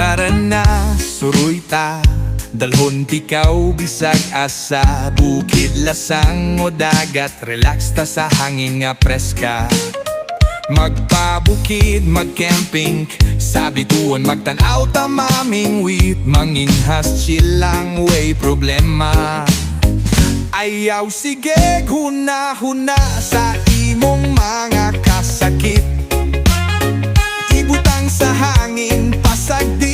Tara na, suruy ta, dalhon tikaw bisag asa bukid, lasang o dagat, relax ta sa hangin nga preska. Magpabukid, magcamping, sa bituon magtanaw ta maming wit, manginhas chill lang, way problema. Ayaw sige, huna-huna sa imong mga kasakit, ibutang sa hangin, pasag di